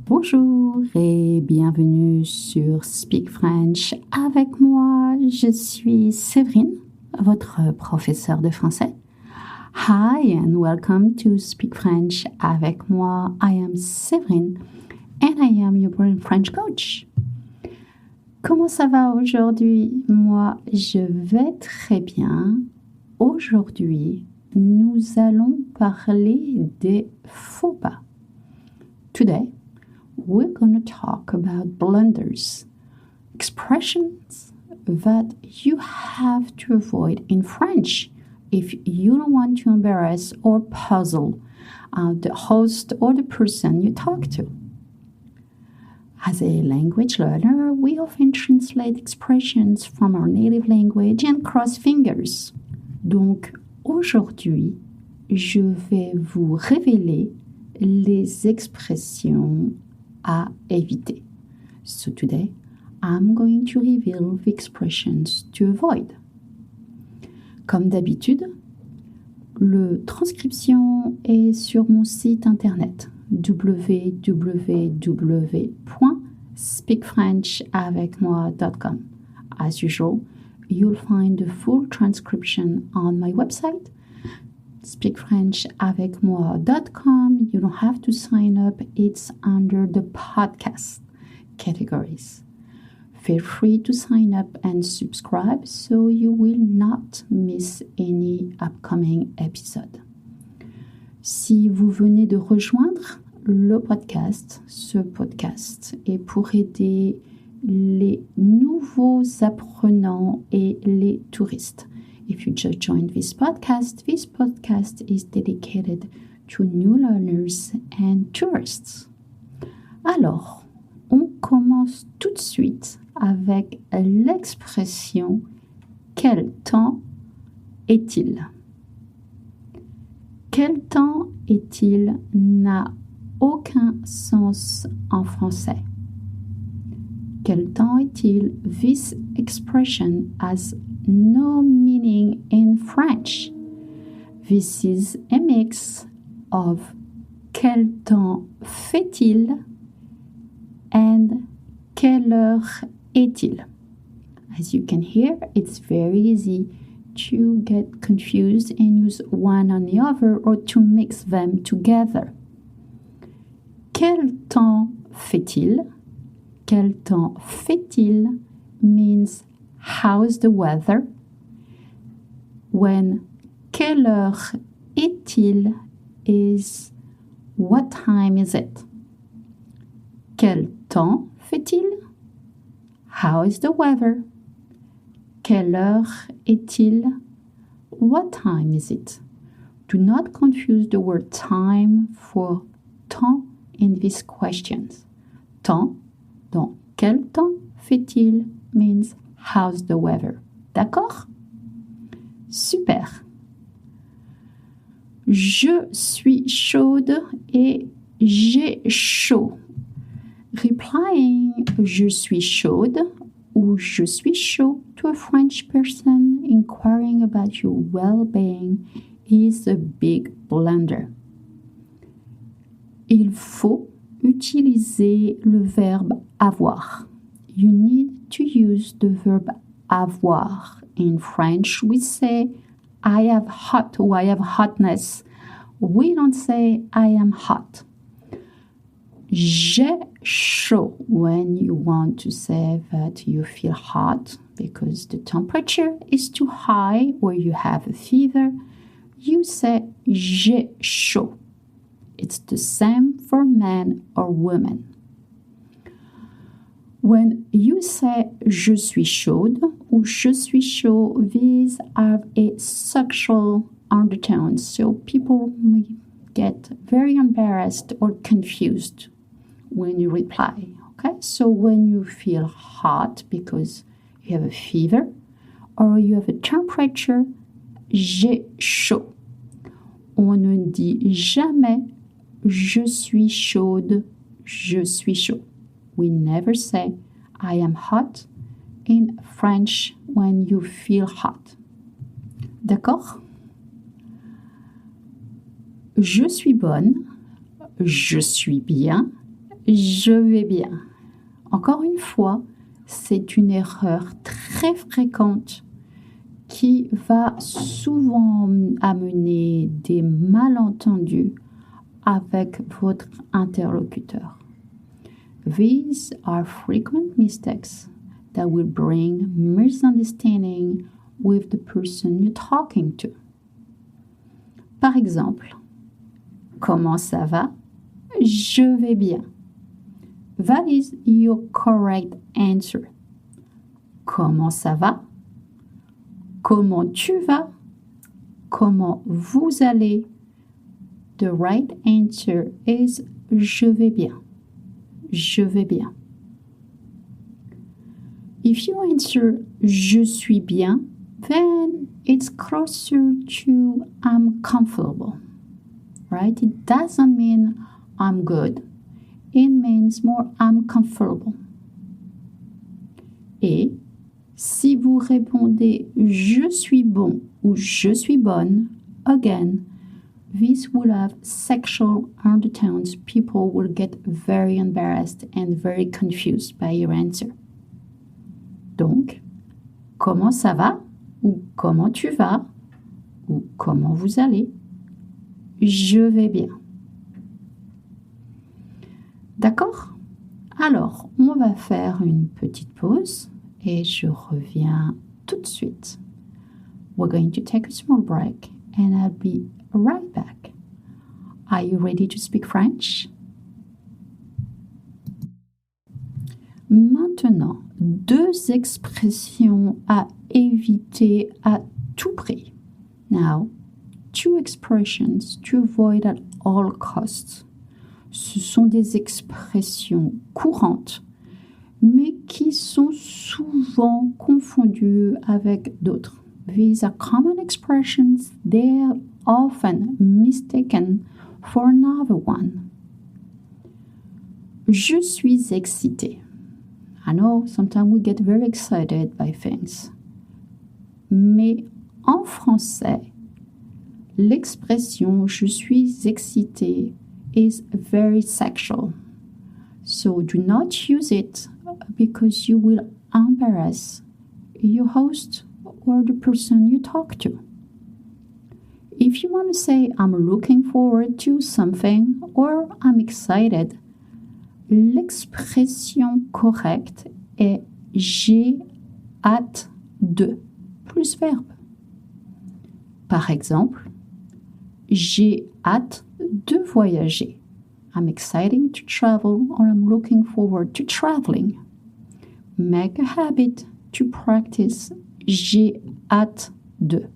Bonjour et bienvenue sur Speak French avec moi. Je suis Séverine, votre professeure de français. Hi and welcome to Speak French avec moi. I am Séverine and I am your brain French coach. Comment ça va aujourd'hui? Moi, je vais très bien. Aujourd'hui, nous allons parler des faux pas. Today, we're going to talk about blunders, expressions that you have to avoid in French if you don't want to embarrass or puzzle the host or the person you talk to. As a language learner, we often translate expressions from our native language and cross fingers. Donc, aujourd'hui, je vais vous révéler les expressions à éviter. So today, I'm going to reveal the expressions to avoid. Comme d'habitude, la transcription est sur mon site internet www.speakfrenchavecmoi.com. As usual, you'll find the full transcription on my website, speakfrenchavecmoi.com. You don't have to sign up. It's under the podcast categories. Feel free to sign up and subscribe so you will not miss any upcoming episode. Si vous venez de rejoindre le podcast, ce podcast est pour aider les nouveaux apprenants et les touristes. If you just joined this podcast is dedicated to new learners and tourists. Alors, on commence tout de suite avec l'expression « Quel temps est-il » Quel temps est-il n'a aucun sens en français. Quel temps est-il? This expression has no meaning in French. This is a mix of quel temps fait-il and quelle heure est-il? As you can hear, it's very easy to get confused and use one on the other or to mix them together. Quel temps fait-il? Quel temps fait-il means how's the weather? When quelle heure est-il is what time is it? Quel temps fait-il? How is the weather? Quelle heure est-il? What time is it? Do not confuse the word time for temps in these questions. Temps, donc quel temps fait-il means how's the weather. D'accord? Super. Je suis chaude et j'ai chaud. Replying je suis chaude ou je suis chaud to a French person inquiring about your well-being is a big blunder. Il faut utiliser le verbe avoir. You need to use the verb avoir. In French, we say I have hot or I have hotness. We don't say I am hot. J'ai chaud when you want to say that you feel hot because the temperature is too high or you have a fever. You say j'ai chaud. It's the same for men or women. When you say je suis chaude ou je suis chaud, these have a sexual undertone, so people may get very embarrassed or confused when you reply. Okay, so when you feel hot because you have a fever or you have a temperature, j'ai chaud. On ne dit jamais je suis chaude, je suis chaud. We never say I am hot in French when you feel hot. D'accord? Je suis bonne, je suis bien, je vais bien. Encore une fois, c'est une erreur très fréquente qui va souvent amener des malentendus avec votre interlocuteur. These are frequent mistakes that will bring misunderstanding with the person you're talking to. Par exemple, comment ça va? Je vais bien. That is your correct answer. Comment ça va? Comment tu vas? Comment vous allez? The right answer is je vais bien. Je vais bien. If you answer je suis bien, then it's closer to I'm comfortable. Right? It doesn't mean I'm good. It means more I'm comfortable. Et si vous répondez je suis bon ou je suis bonne, again, this will have sexual undertones. People will get very embarrassed and very confused by your answer. Donc, comment ça va? Ou comment tu vas? Ou comment vous allez? Je vais bien. D'accord? Alors, on va faire une petite pause et je reviens tout de suite. We're going to take a small break and I'll be right back. Are you ready to speak French? Maintenant, 2 expressions à éviter à tout prix. Now, 2 expressions to avoid at all costs. Ce sont des expressions courantes, mais qui sont souvent confondues avec d'autres. These are common expressions. They are often mistaken for another one. Je suis excitée. I know sometimes we get very excited by things. Mais en français, l'expression je suis excitée is very sexual. So do not use it because you will embarrass your host or the person you talk to. If you want to say I'm looking forward to something or I'm excited, l'expression correcte est j'ai hâte de plus verbe. Par exemple, j'ai hâte de voyager. I'm excited to travel or I'm looking forward to traveling. Make a habit to practice j'ai hâte de.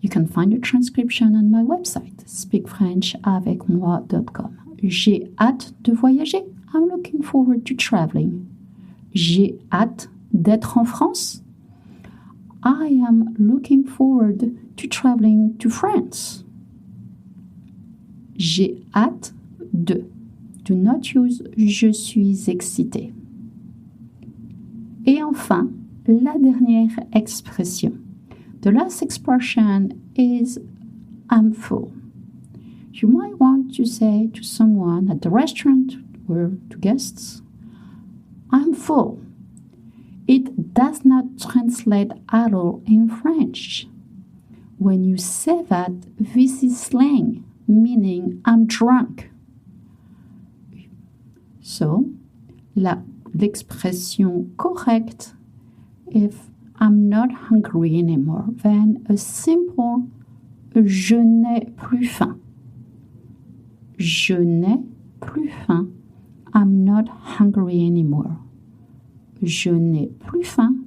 You can find a transcription on my website, speakfrenchavecmoi.com. J'ai hâte de voyager. I'm looking forward to traveling. J'ai hâte d'être en France. I am looking forward to traveling to France. J'ai hâte de. Do not use je suis excité. Et enfin, la dernière expression. The last expression is I'm full. You might want to say to someone at the restaurant or to guests, I'm full. It does not translate at all in French. When you say that, this is slang, meaning I'm drunk. So, l'expression correcte, if I'm not hungry anymore, then a simple je n'ai plus faim. Je n'ai plus faim. I'm not hungry anymore. Je n'ai plus faim.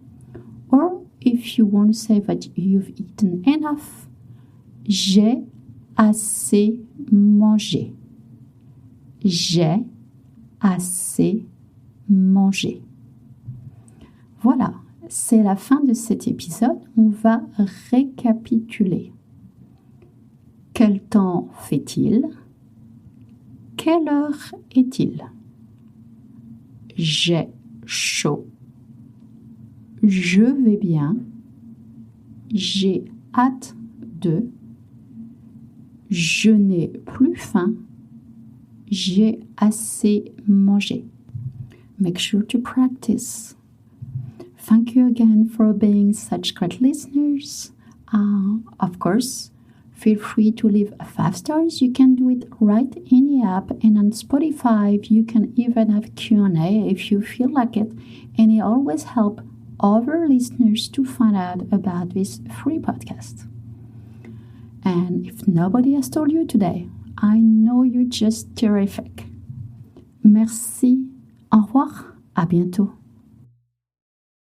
Or if you want to say that you've eaten enough, j'ai assez mangé. J'ai assez mangé. Voilà, c'est la fin de cet épisode. On va récapituler. Quel temps fait-il? Quelle heure est-il? J'ai chaud. Je vais bien. J'ai hâte de. Je n'ai plus faim. j'ai assez mangé. Make sure to practice. Thank you again for being such great listeners. Of course, feel free to leave 5 stars. You can do it right in the app, and on Spotify you can even have Q&A if you feel like it, and it always helps other listeners to find out about this free podcast. And if nobody has told you today, I know you're just terrific. Merci. Au revoir. À bientôt.